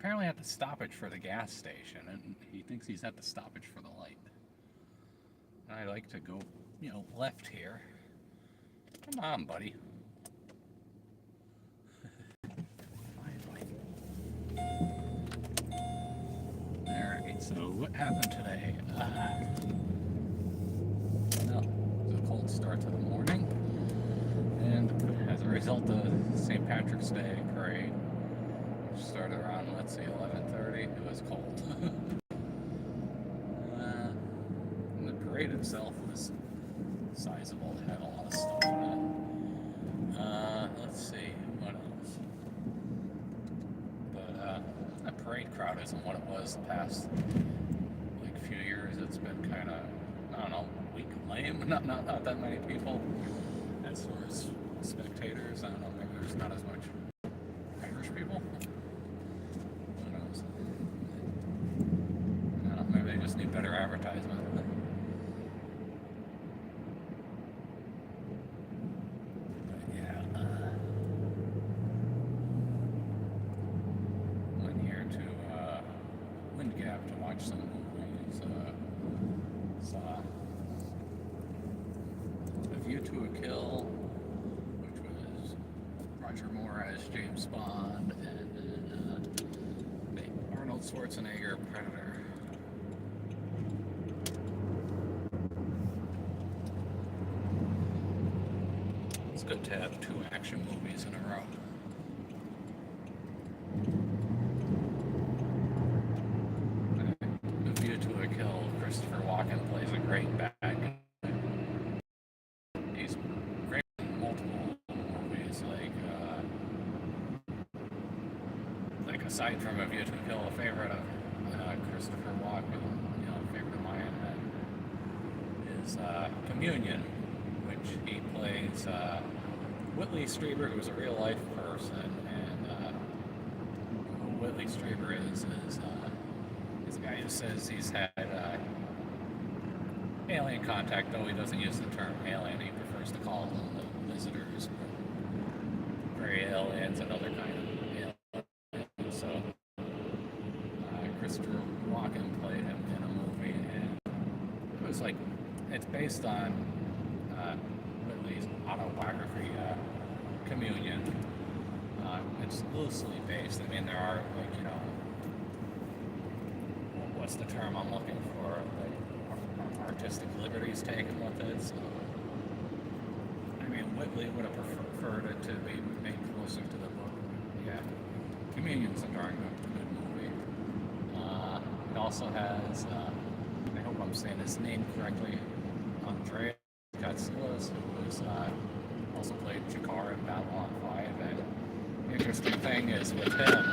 apparently at the stoppage for the gas station, and he thinks he's at the stoppage for the light. And I like to go, left here. Come on, buddy. Alright, so what happened today? Well, it was a cold start to the morning, and as a result of St. Patrick's Day parade, which started around, let's see, 11:30, it was cold. And the parade itself was sizable. It had a lot of stuff in it. Let's see, what else? But the parade crowd isn't what it was the past few years. It's been kind of, I don't know, weak, lame. Not that many people. As far as spectators, I don't know. Maybe there's not as much Irish people. Who knows? I don't know. Maybe they just need better advertisement. To watch some movies. Saw A View to a Kill, which was Roger Moore as James Bond, and Arnold Schwarzenegger Predator. It's good to have 2 action movies in a row. Christopher Walken plays a great bad guy. He's great in multiple movies, like aside from A View to a Kill, a favorite of Christopher Walken, a favorite of mine, is Communion, which he plays Whitley Strieber, who's a real life person, and who Whitley Strieber is a guy who says he's had alien contact, though he doesn't use the term alien. He prefers to call them the visitors, gray aliens, and other kind of aliens. So Christopher Walken played him in a movie, and it was it's based on Whitley's autobiography, Communion. It's loosely based. I mean, there are what's the term I'm looking for? Artistic liberties taken with it. So, I mean, Whitley would have preferred it to be made closer to the book. Yeah, Communion's a darn good movie. It also has, I hope I'm saying his name correctly, Andreas Katsulas, who was also played Jakar in Babylon 5. And the interesting thing is with him.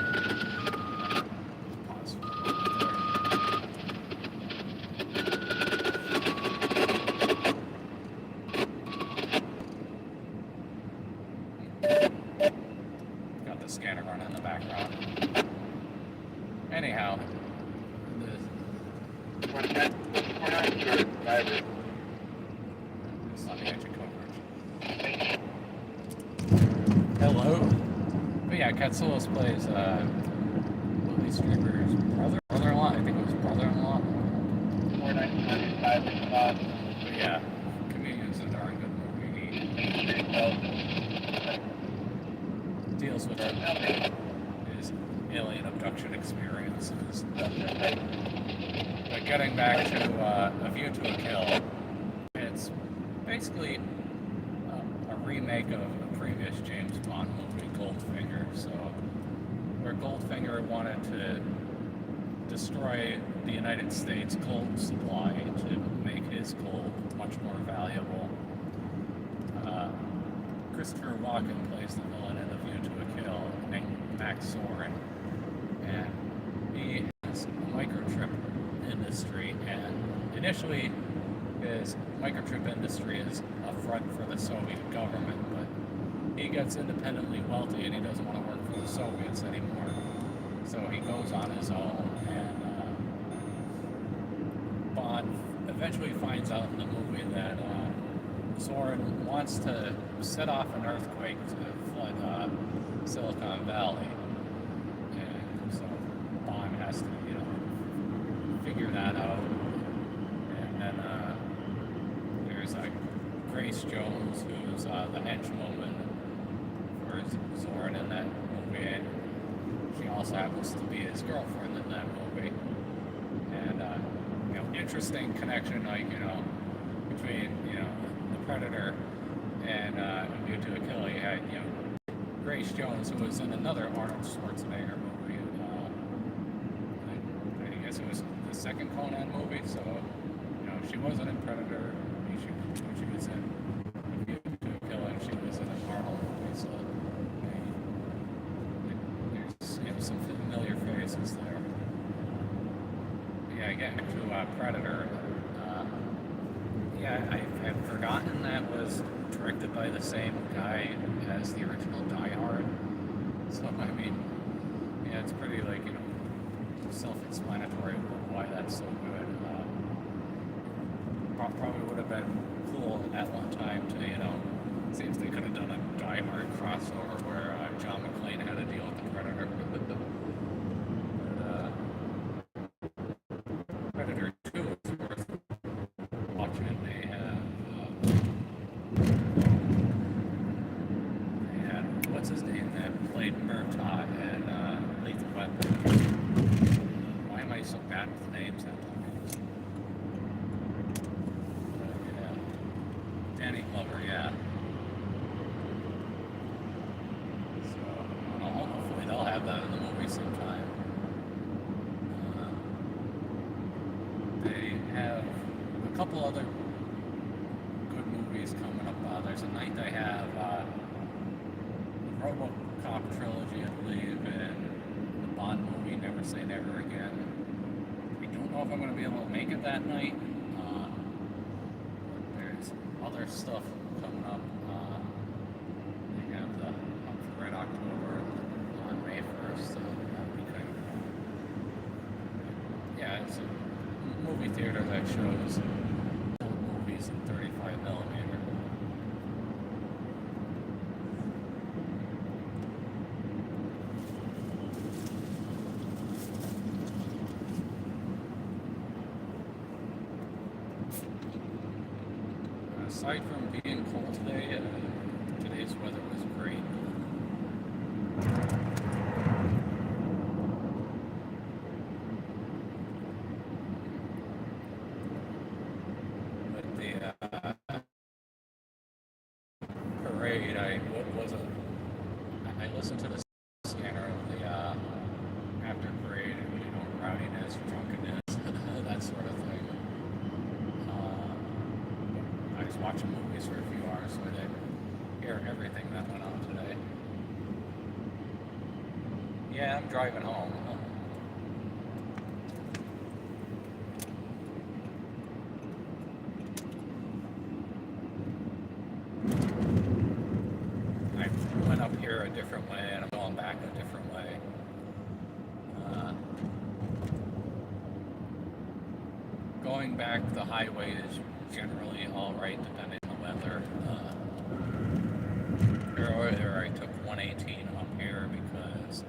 Got the scanner running in the background. Anyhow, it's on the edge of coverage. Hello. But yeah, Katsulas plays Whitley Strieber's brother-in-law. I think it was brother-in-law. 495. But yeah, Communion's a darn good movie. Deals with his alien abduction experiences. But getting back to A View to a Kill, it's basically a remake of a previous James Bond movie, Goldfinger. So, where Goldfinger wanted to destroy the United States gold supply to make his gold much more valuable. Christopher Walken plays the villain in A View to a Kill, named Max Soren, and he has a microchip industry, and initially his microchip industry is a front for the Soviet government, but he gets independently wealthy and he doesn't want to work for the Soviets anymore, so he goes on his own, and Bond eventually finds out in the movie that Soren wants to set off an earthquake to flood Silicon Valley. And so Grace Jones, who's the henchwoman for Zoran in that movie, and she also happens to be his girlfriend in that movie. And interesting connection, between the Predator and View to a Kill. You had Grace Jones, who was in another Arnold Schwarzenegger movie. I guess it was the second Conan movie. So she wasn't in Predator. She was in View to a Kill, and she was in an Arnold movie. So there's some familiar faces there. Yeah, again to Predator. I've forgotten that was directed by the same guy as the original Die Hard. So it's pretty self-explanatory why that's so good. Probably would have been cool at one time to see if they could have done a Die Hard crossover where John McClane had to deal with the Predator. Predator 2 is worth watching. They had what's his name that played Murtaugh and Lethal Weapon. Why am I so bad with names that time? Danny Glover, yeah. So hopefully they'll have that in the movie sometime. They have a couple other good movies coming up. There's a night they have the RoboCop trilogy, I believe, and the Bond movie, Never Say Never Again. I don't know if I'm going to be able to make it that night. There's other stuff coming up. They have the Hunt for Red October on May 1st. So that'll be kind of it's a movie theater that shows old movies in 35 millimeter. Aside from being cold today, today's weather was great. But the parade, I listened to the scanner of the after parade, rowdiness, drunkenness, that sort of thing. I was watching movies for a few hours, so I didn't hear everything that went on today. Yeah, I'm driving home. I went up here a different way, and I'm going back a different way. Going back the highway is generally all right, depending on the weather. Earlier, I took 118 up here because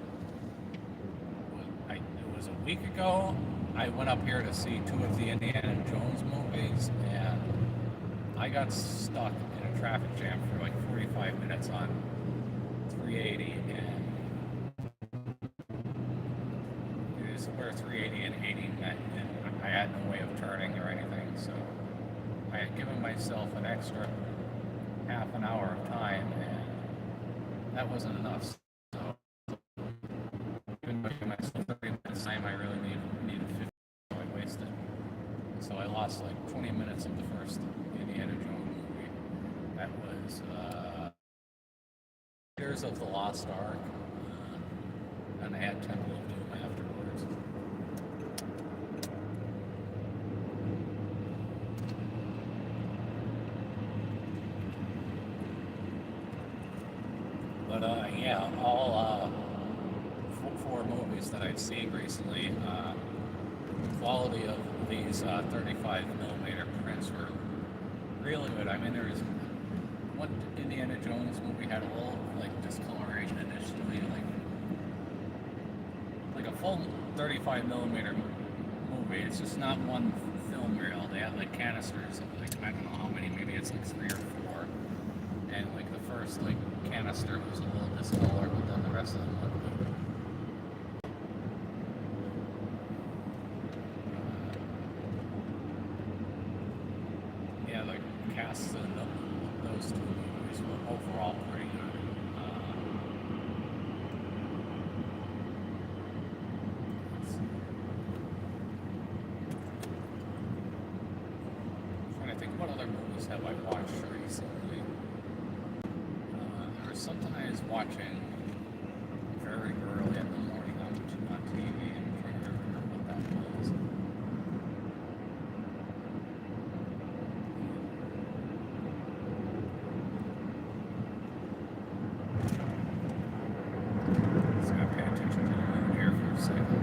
it was a week ago. I went up here to see 2 of the Indiana Jones movies, and I got stuck in a traffic jam for like 45 minutes on 380, and it was where 380 and 80 met, and I had no way of turning or anything, so I had given myself an extra half an hour of time, and that wasn't enough. So even though I gave myself 30 minutes time, I really needed 50, so I wasted. So I lost like 20 minutes of the first Indiana Jones movie. That was Raiders of the Lost Ark, and I had Temple of Doom afterwards. But all 4 movies that I've seen recently, the quality of these 35 millimeter prints were really good. There was one Indiana Jones movie had a little discoloration initially, like a full 35 millimeter movie. It's just not one film reel. They have canisters of I don't know how many, maybe it's 3 or 4. saying like the first like canister was a little discolored, but then the rest of them looked good. Yeah, the casts in those two movies were overall pretty good. I'm trying to think what other movies have I watched recently. There was something I was watching very early in the morning on TV. I'm trying to remember what that was. Just gotta pay attention to the here for a second.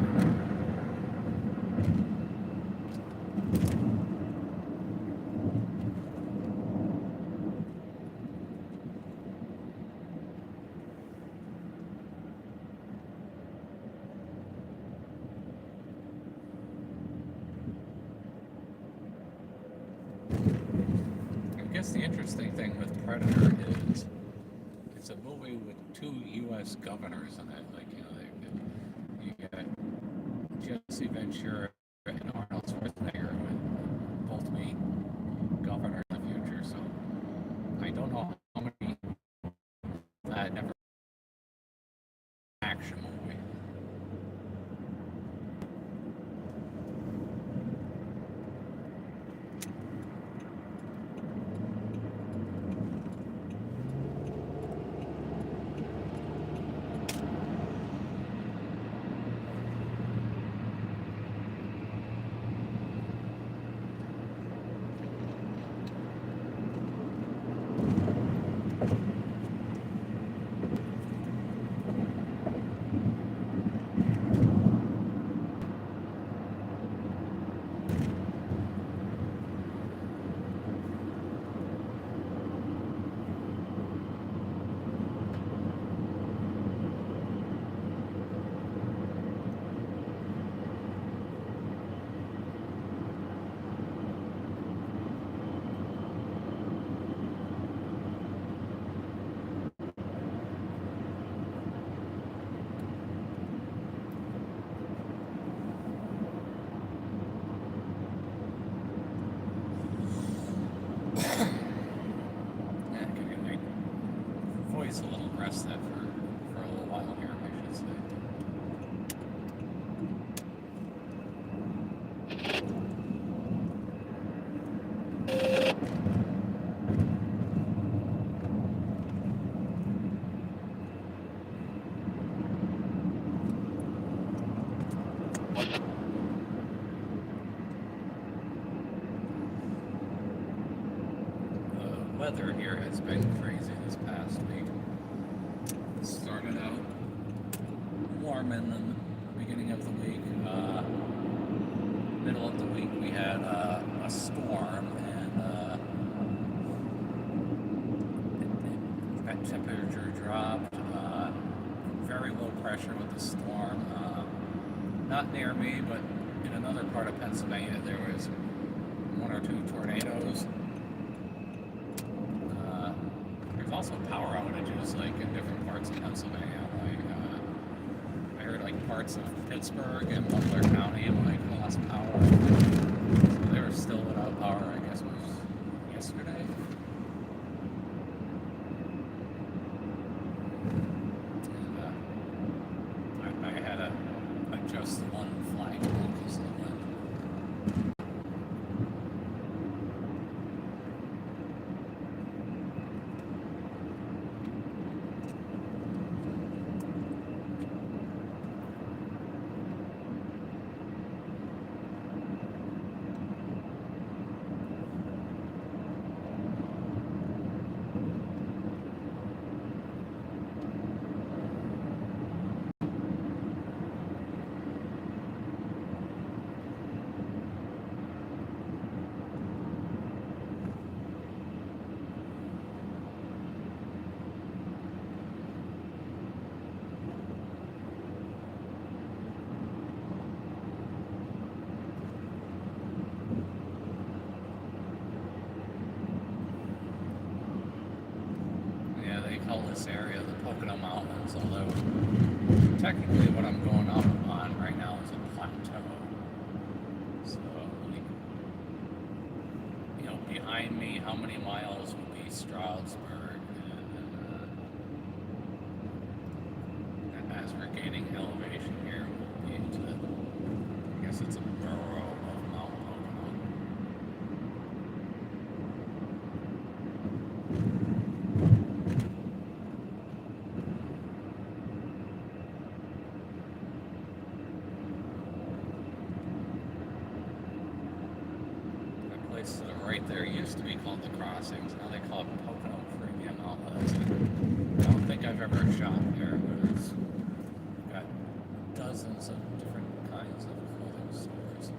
I guess the interesting thing with Predator is it's a movie with two U.S. governors in it. Like, you got Jesse Ventura and Arnold Schwarzenegger would both be governor in the future. So I don't know how many that never action movie. A little rested for a little while here, I should say. The weather here has been crazy this past week. Started out warm in the beginning of the week. Middle of the week we had a storm, and that temperature dropped. Very low pressure with the storm. Not near me, but in another part of Pennsylvania there was one or two tornadoes. There's also power outages, like in different parts of Pennsylvania. Like I heard like parts of Pittsburgh and Butler County like lost power. So they were still without power. I guess it was yesterday. And I had to adjust the one flag because of the wind. this area, the Pocono Mountains, although technically what I'm going up on right now is a plateau. So, behind me, how many miles would be Stroudsburg? And as we're gaining elevation here, we'll be into, I guess it's a borough of Mount Pocono. Right there used to be called the Crossings. Now they call it Pocono Premium Outlets. I don't think I've ever shopped there, but it's got dozens of different kinds of clothing stores.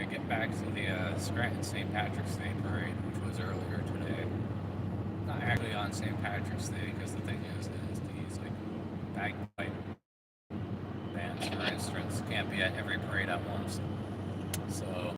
Get back to the Scranton St. Patrick's Day parade, which was earlier today. Not actually on St. Patrick's Day, because the thing is these like bagpipe bands, for instance, can't be at every parade at once. So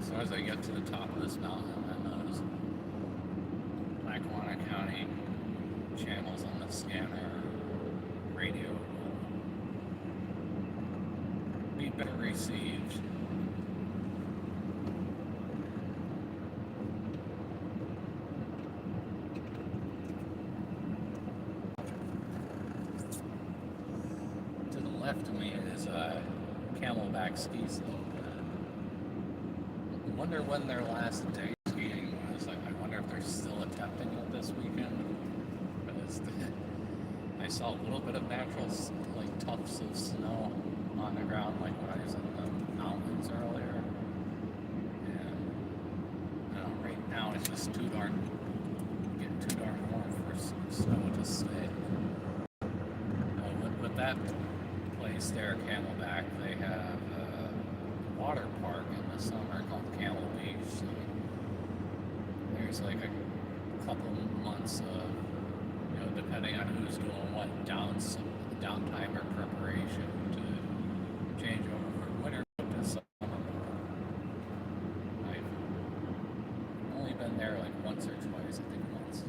so as I get to the top of this mountain, and those Lackawanna County channels on the scanner radio will be better received. To the left of me is a Camelback ski slope. I wonder when their last day skiing was. I wonder if they're still attempting it this weekend. Because I saw a little bit of natural, like, tufts of snow on the ground, like when I was in the mountains earlier. And right now it's just getting too darn warm for snow to stay. With that place there, Camelback, they have a water park in the summer called Camel Beach. So there's like a couple months of, depending on who's doing what, downtime or preparation to change over from winter to summer. I've only been there like once or twice, I think once.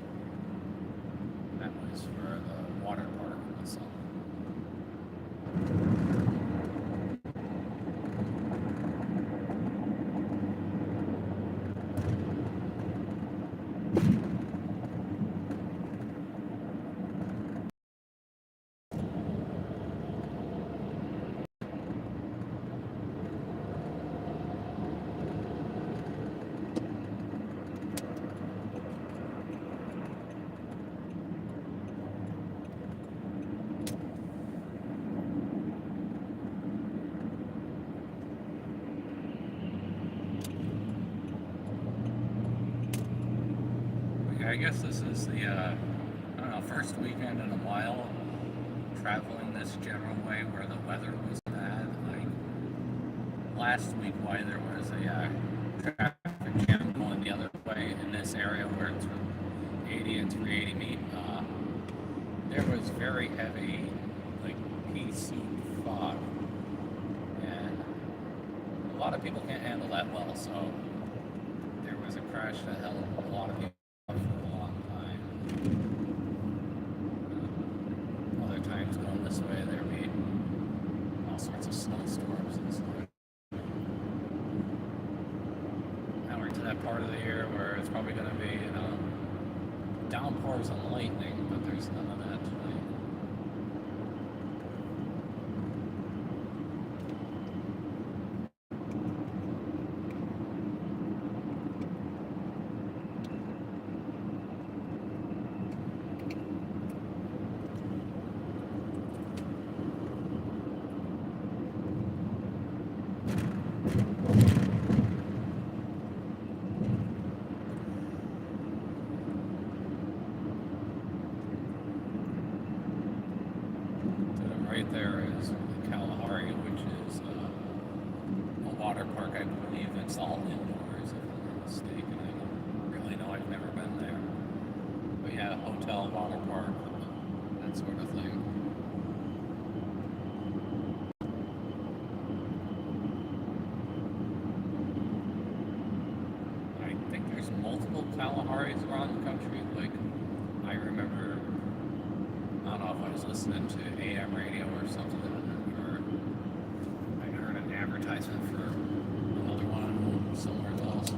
That was for the water park in the summer. I guess this is the, first weekend in a while traveling this general way where the weather was bad. Like last week, why there was a traffic jam going the other way in this area where it's 80 and 380 meet. There was very heavy, like pea soup fog, and a lot of people can't handle that well. So there There's a crash that held a lot of people up for a long time. Other times going this way, there be all sorts of snowstorms and stuff. Now we're to that part of the year where it's probably going to be, downpours and lightning, but there's none of that tonight. Right there is Kalahari, which is a water park. I believe it's all indoors, if I'm not mistaken. I don't really know. I've never been there. But yeah, hotel, water park, that sort of thing. I think there's multiple Kalaharis around the country. Like, I remember, I don't know if I was listening to AM radio or something, or I heard an advertisement for another one somewhere else.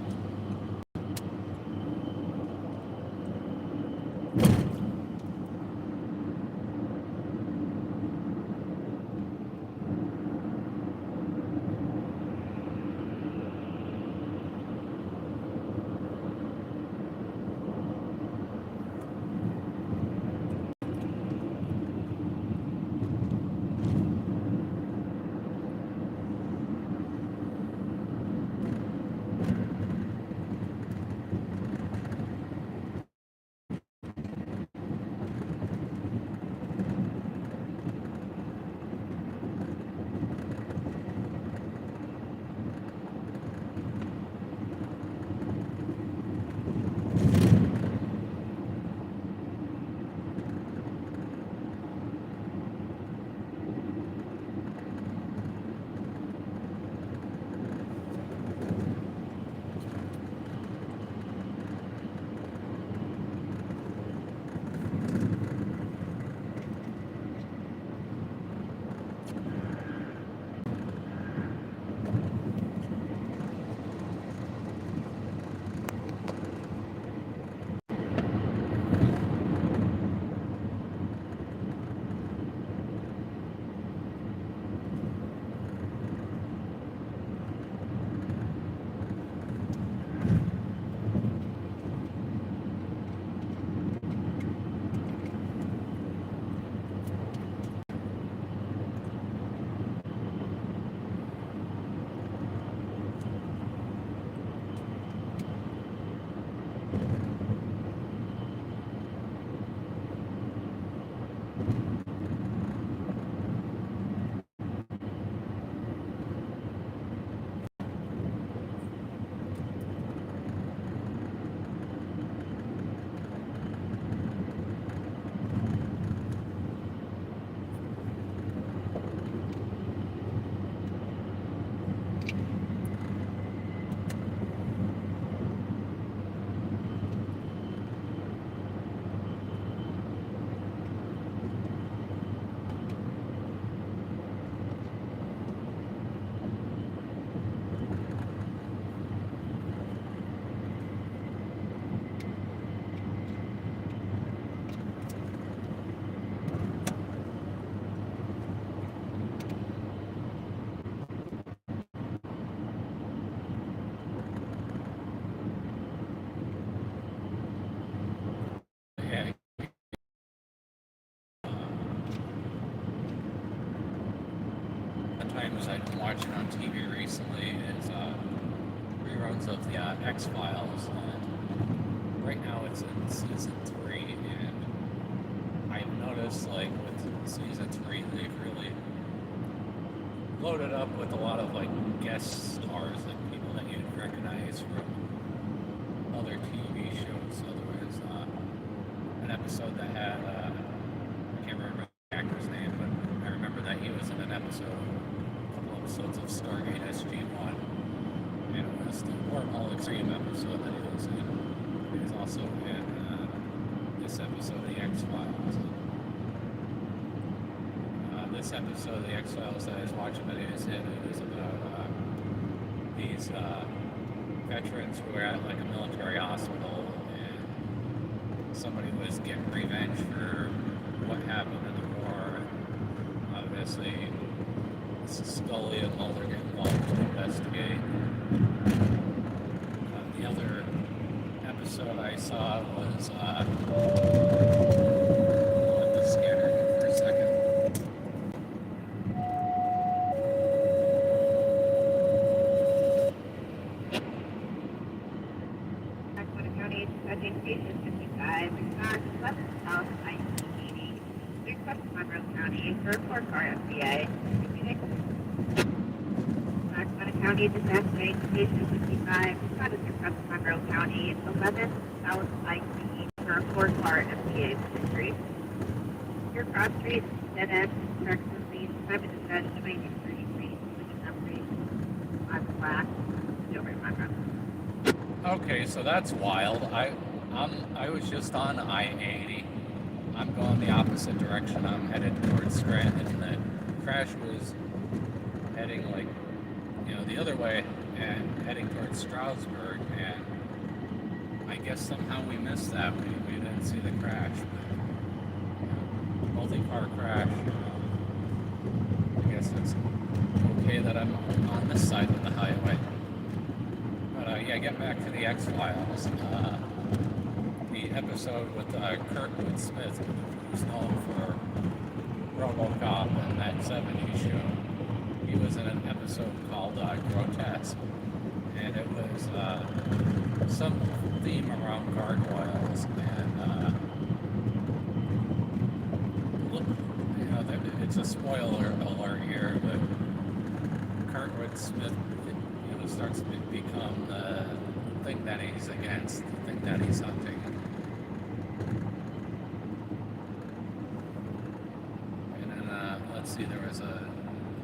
Times I've been watching on TV recently is reruns of the X-Files, and right now it's in season 3, and I've noticed, like, with season 3, they've really loaded up with a lot of, like, guest stars, like people that you'd recognize from other TV shows. So there was an episode that had, I can't remember the actor's name, but I remember that he was in an episode, a couple episodes of Stargate SG-1, and it this Wormhole Extreme episode that he was in. He was also in this episode of the X-Files. This episode of the X-Files that I was watching that he was in, it was about these veterans who were at like a military hospital, and somebody was getting revenge for what happened in the war. And obviously, Scully and Mulder get involved to investigate. The other episode I saw was let the scanner go for a second. Station 55, response West South I-80. Request Monroe County for a 4-car FBI. Sacramento County Disaster Aid Station 55, respond to request Monroe County 11 South I-80 for a 4-car FBI ministry. Your cross street, dead end, approximately 7 to 10, 2033, collision number on black, over Monroe. Okay, so that's wild. I was just on I-80. I'm going the opposite direction. I'm headed towards Scranton. The crash was heading the other way and heading towards Stroudsburg. And I guess somehow we missed that. We didn't see the crash. But, multi-car crash. I guess it's okay that I'm on this side of the highway. Get back to the X-Files. The episode with Kurtwood Smith, who's known for RoboCop and that 70s show. He was in an episode called Grotesque, and it was some theme around gargoyles. And it's a spoiler alert here, but Kurtwood Smith starts to become the thing that he's against, the thing that he's hunting. And then, let's see, there was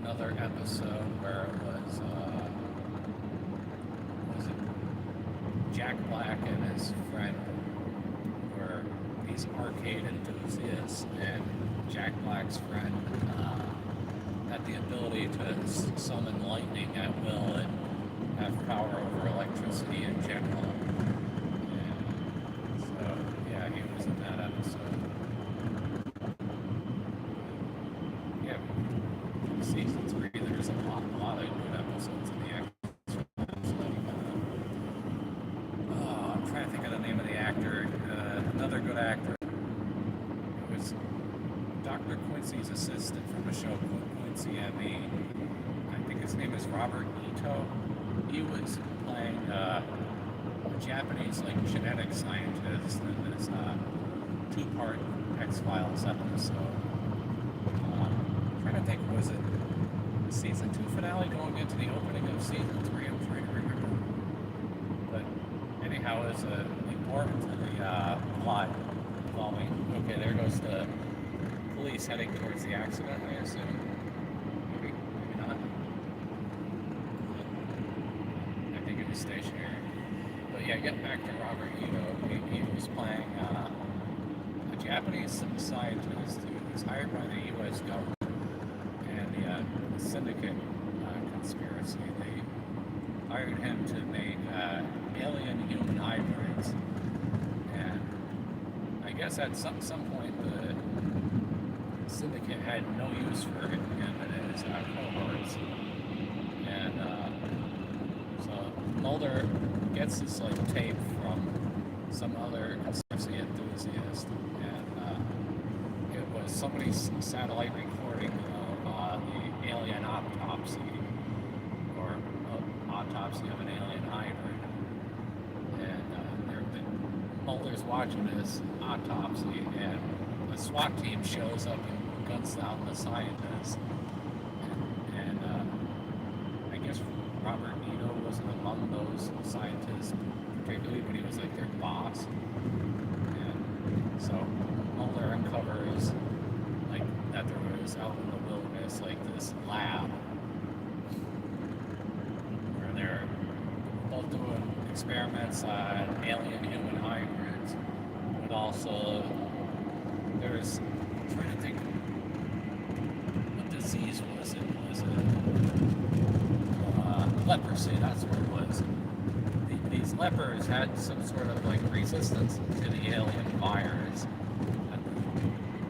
another episode where it was it Jack Black and his friend were these arcade enthusiasts, and Jack Black's friend had the ability to summon lightning at will and have power over electricity in general. And so, yeah, he was in that episode. Yeah, season 3, there's a lot of good episodes in the X-Files. I'm trying to think of the name of the actor. Another good actor. It was Dr. Quincy's assistant from a show called Quincy M.E. I think his name is Robert Ito. He was playing a Japanese genetic scientist in this 2-part X-Files episode. I'm trying to think, was it season 2 finale going into the opening of season 3? I'm trying to remember. But anyhow, it's important to the plot involving. Okay, there goes the police heading towards the accident, I assume. Maybe not. Stationary. But yeah, getting back to Robert Ito, he was playing a Japanese scientist who was hired by the U.S. government and the syndicate conspiracy. They hired him to make alien-human hybrids. And I guess at some point the syndicate had no use for him and his cohorts. And Mulder gets this tape from some other conspiracy enthusiast, and it was somebody's satellite recording of the alien autopsy, or autopsy of an alien hybrid. And Mulder's watching this autopsy, and the SWAT team shows up and guns down the scientist. And I guess Robert Ito wasn't among those scientists particularly, but he was their boss. And so Mulder uncovers that there was out in the wilderness this lab where doing experiments on alien-human hybrids, but also there's, I'm trying to think, what disease was it? Was it leprosy? That's what it was. These lepers had some sort of like resistance to the alien virus that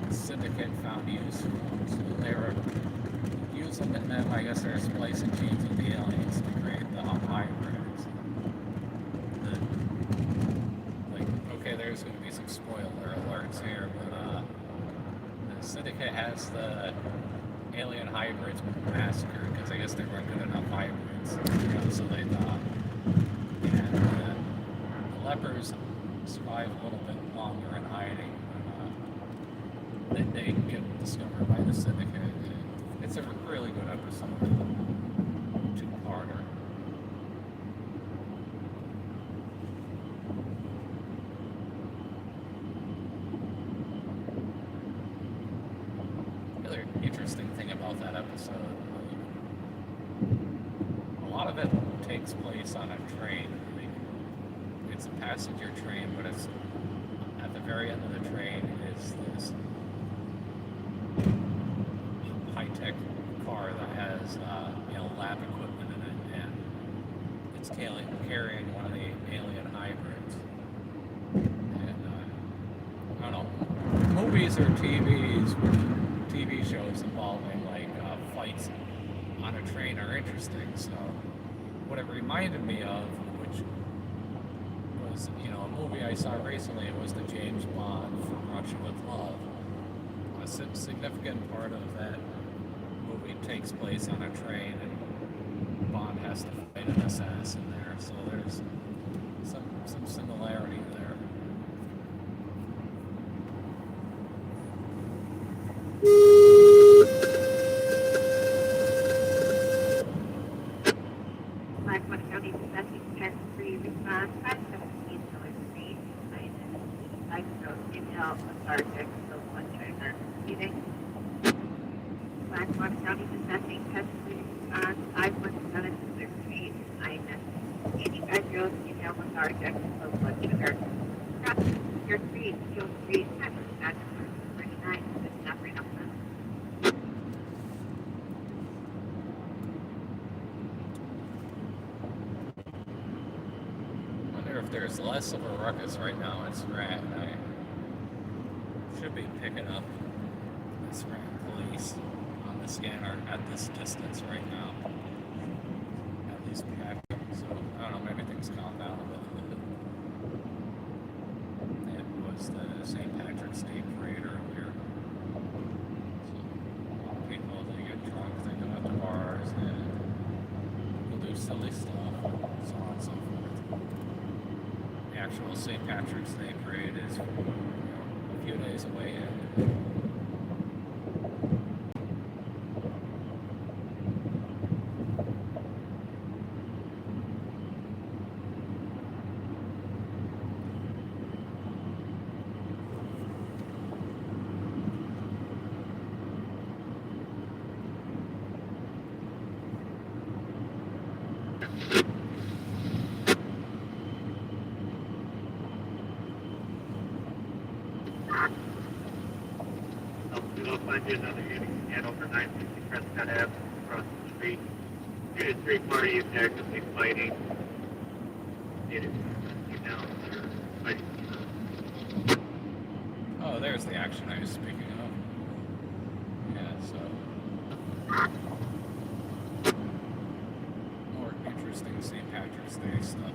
the syndicate found useful. So they were using them, I guess they're splicing genes with the aliens to create the hybrids. Like, okay, there's going to be some spoiler alerts here, but the syndicate has the alien hybrids massacred because I guess they weren't good enough hybrids, so they thought. And the lepers survive a little bit longer in hiding. They get discovered by the syndicate. It's a really good episode. Two-parter. The other interesting thing about that episode, a lot of it takes place on a train. It's a passenger train, but it's at the very end of the train is this high-tech car that has lab equipment in it, and it's carrying one of the alien hybrids. And I don't know, movies or TV shows involving like fights on a train are interesting. So what it reminded me of, which was a movie I saw recently, it was the James Bond From Russia with Love. A significant part of that movie takes place on a train, and Bond has to fight an assassin there, so there's some similarity there. Blackwood County Dispatching 10-3 response 517 Miller Street, minus 5 female lethargic, so one trainer meeting. Blackwater County Dispatching 10-3 response 517 Miller Street, minus 85-year-old female lethargic, so blood sugar. Cross your street, Field Street, 39, it's not right up there. If there's less of a ruckus right now at Scranton, I should be picking up the Scranton police on the scanner at this distance right now. At least tracking. So I don't know, maybe things calm down a bit. It was the St. Patrick's Day parade earlier. So a lot of people, they get drunk, they go out to bars, and people do silly stuff, and so on and so forth. The actual St. Patrick's Day parade is a few days away yet. I'll find you another unit again over 960 Prescott Ave across the street. Unit 3 party is actively fighting. Unit 2 down there fighting. Oh, there's the action I was speaking of. Yeah, so more interesting St. Patrick's Day stuff.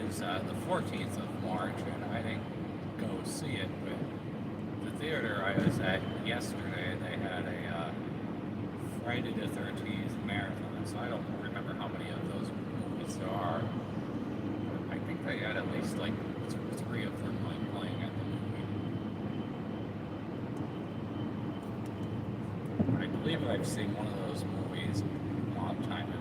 was the 14th of March, and I didn't go see it, but the theater I was at yesterday, they had a Friday the 13th marathon, so I don't remember how many of those movies there are. But I think they had at least like three of them like playing at the movie. I believe I've seen one of those movies a long time ago.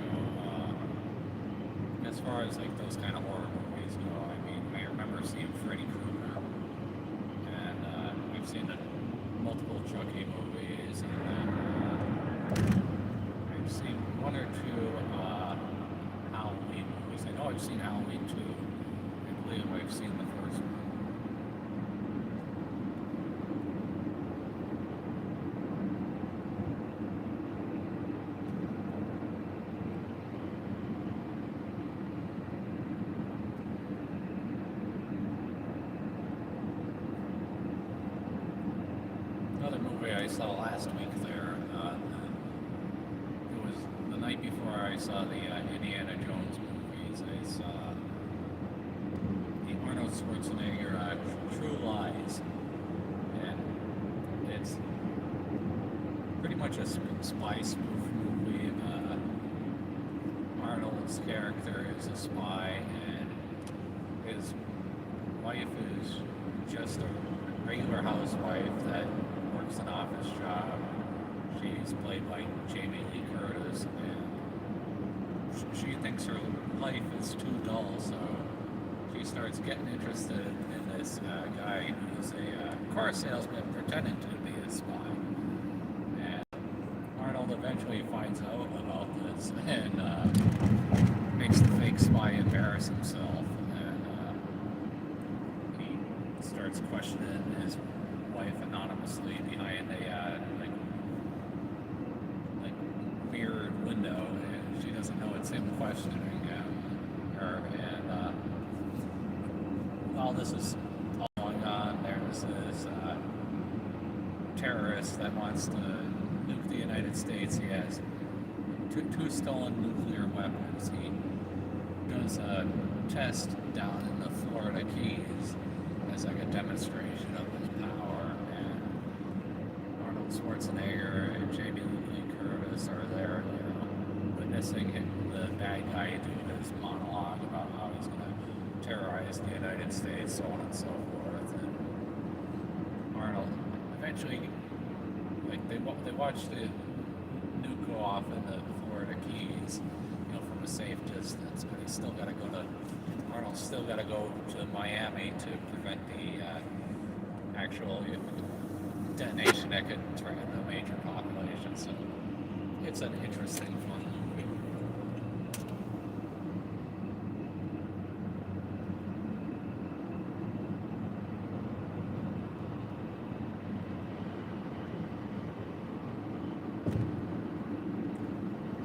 As far as like those kind of horror movies go, I mean, I remember seeing Freddy Krueger, and I've seen multiple Chucky movies, and I've seen one or two Halloween movies. I know I've seen Halloween 2. I believe I've seen the first one. Another movie I saw last week there, it was the night before I saw the Indiana Jones movies. I saw the Arnold Schwarzenegger True Lies, and it's pretty much a spy spoof movie. Arnold's character is a spy, and his wife is just a regular housewife that works an office job. She's played by Jamie Lee Curtis, and she thinks her life is too dull, so she starts getting interested in this guy who's a car salesman pretending to be a spy. And Arnold eventually finds out about this and makes the fake spy embarrass himself, and he starts questioning his wife anonymously behind a like mirrored window, and she doesn't know it's him questioning her. And while this is all going on, there's this terrorist that wants to nuke the United States. He has two stolen nuclear weapons. He does a test down in the Florida Keys as like a demonstration of his power, and Arnold Schwarzenegger and Jamie Lee Curtis are there, witnessing the bad guy do his monologue about how he's going to terrorize the United States, so on and so forth. And Arnold eventually, like they watch the nuke go off in the Florida Keys, from a safe distance, but he's still got to go to. Arnold's still got to go to Miami to prevent the actual detonation that could threaten the major population. So it's an interesting, fun movie.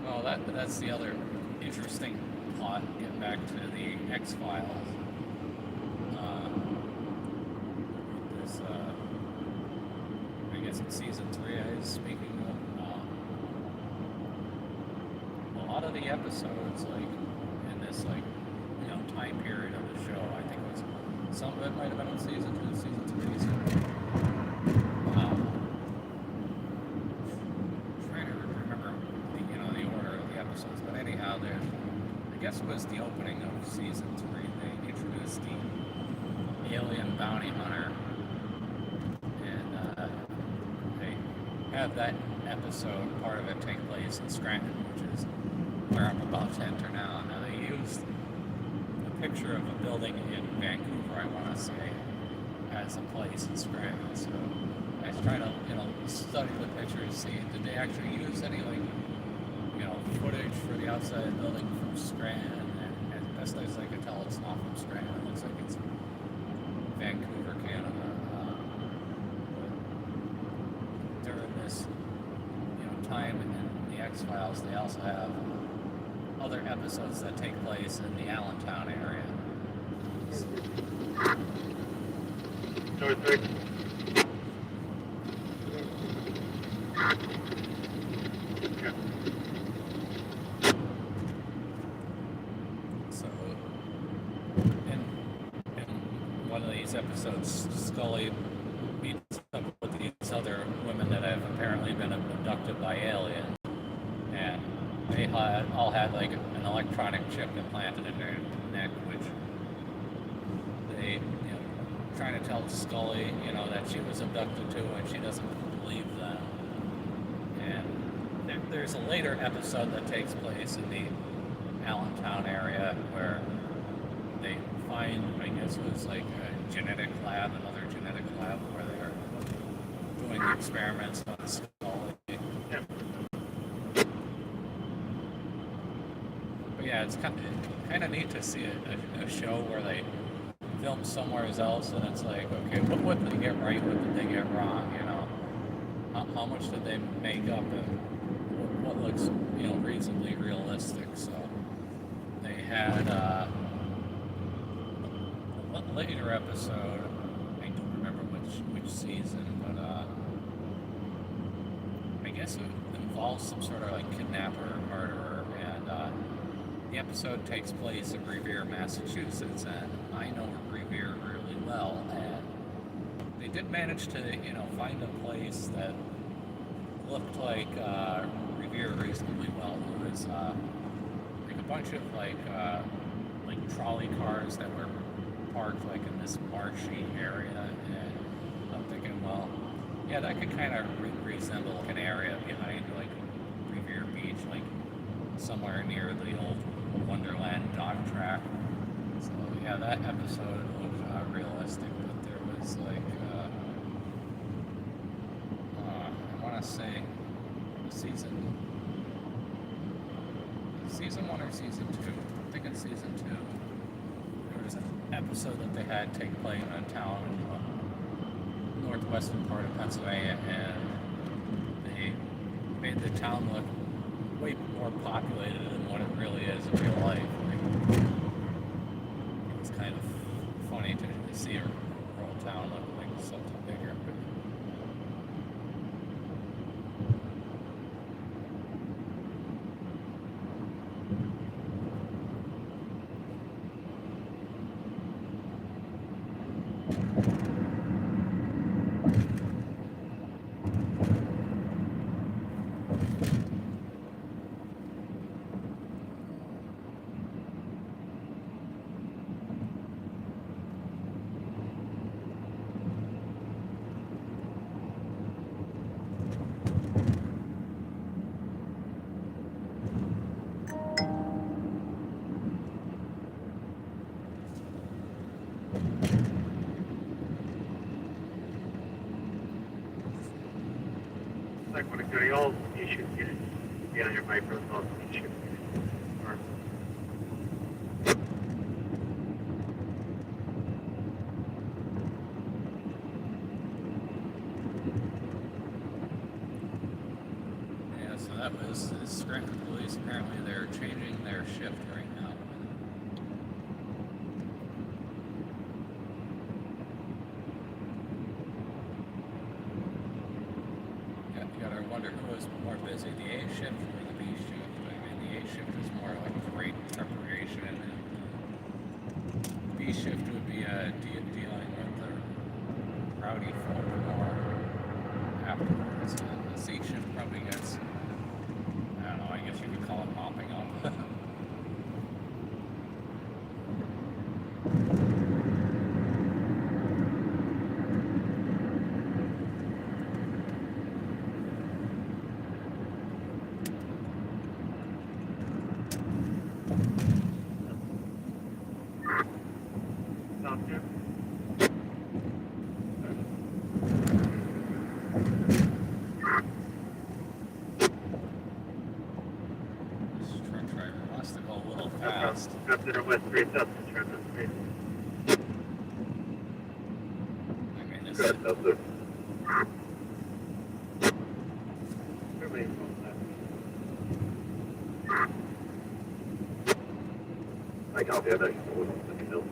Well, that's the other interesting plot. Get back to the X-Files. This, I guess in season 3, I was speaking of. A lot of the episodes, like in this, time period of the show, I think it was some of it might have been in season 2, season 3. So, trying to remember the order of the episodes, but anyhow, I guess it was the opening of season 3. They introduced the alien bounty hunter, and they have that episode, part of it, take place in Scranton, which is where I'm about to enter now. Now, they used a picture of a building in Vancouver, I want to say, as a place in Scranton. So I was trying to, study the pictures, see did they actually use any footage for the outside of the building from Scranton, and as best as I could tell, it's not from Scranton. It looks like it's Vancouver, Canada. During this, time in the X-Files, they also have other episodes that take place in the Allentown area. North 3. So, in these episodes, Scully meets up with these other women that have apparently been abducted by aliens, and they all had like an electronic chip implanted in their neck, which they, trying to tell Scully, that she was abducted too, and she doesn't believe them. And there's a later episode that takes place in the Allentown area where they find, I guess it was like a genetic lab, another genetic lab, where they're doing experiments on Scully. Yeah. But yeah, it's kind of neat to see a show where they film somewhere else, and it's like, okay, what did they get right? What did they get wrong? How much did they make up, and what looks, reasonably realistic? So they had a later episode. I don't remember which season, but I guess it involves some sort of like kidnapper or murderer, and the episode takes place in Revere, Massachusetts, and I know Revere really well, and they did manage to, find a place that looked like Revere reasonably well. There was like a bunch of like trolley cars that were parked like in this marshy area, and I'm thinking, well, yeah, that could kind of resemble an area behind like Revere Beach, like somewhere near the old Wonderland dog track. So yeah, that episode looked realistic, but there was like I want to say season 1 or season 2. I think it's season 2. There was an episode that they had take place in a town in the northwestern part of Pennsylvania, and they made the town look way more populated than what it really is in real life. Like, it was kind of funny to see a rural town look like something bigger. But Like when it's doing all you should get it. Be on your Microsoft, you should get it. Or, yeah, so that was the Scranton Police. Apparently they're changing their shift right now. You gotta wonder who was more busy, the A shift or the B shift. I mean, the A shift is more like great preparation, and the B shift would be dealing with the rowdy folk more afterwards. And the C shift probably gets, I don't know, I guess you could call it mopping up. sounds good. This truck driver wants to go a little fast. After the West 3000, turn the street. I mean, this Good, that's it. Really cool. I can't hear that. Let me know.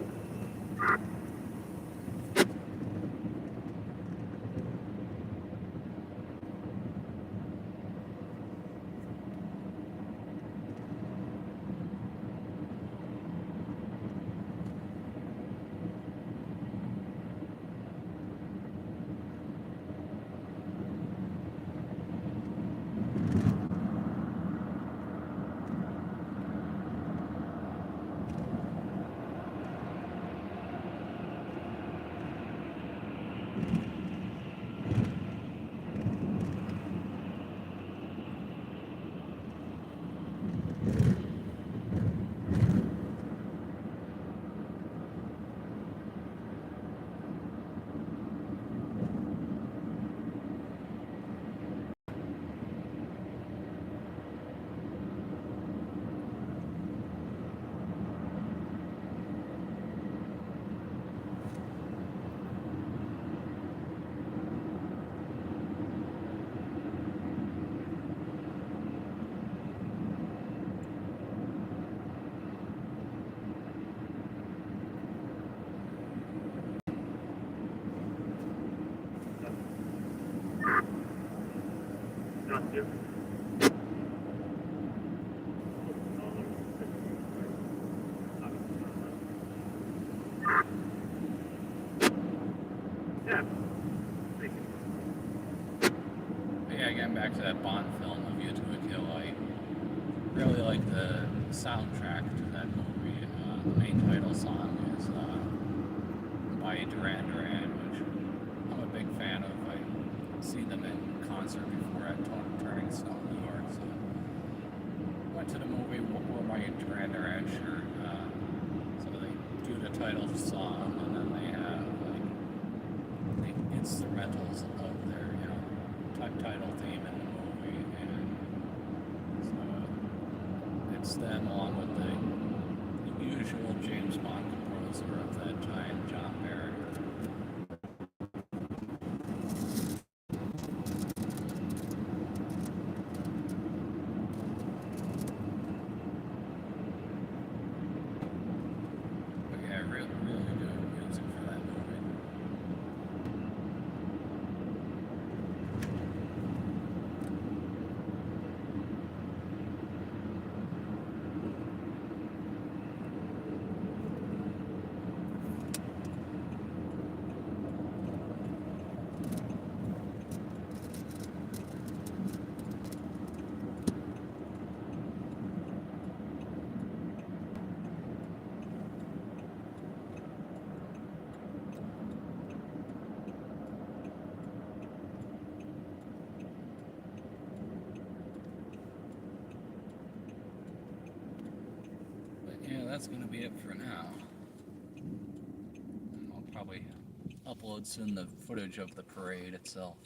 soundtrack to that movie. The main title song is by Duran Duran, which I'm a big fan of. I've seen them in concert before at Turning Stone, New York. So went to the movie, wore my Duran Duran shirt. So they do the title song, and then they have like the instrumentals of their title theme in the movie, and so it's them along with the usual James Bond composer of that time, John Barrett. But yeah, really, really good music for that movie. Yeah, that's going to be it for now. And I'll probably upload soon the footage of the parade itself.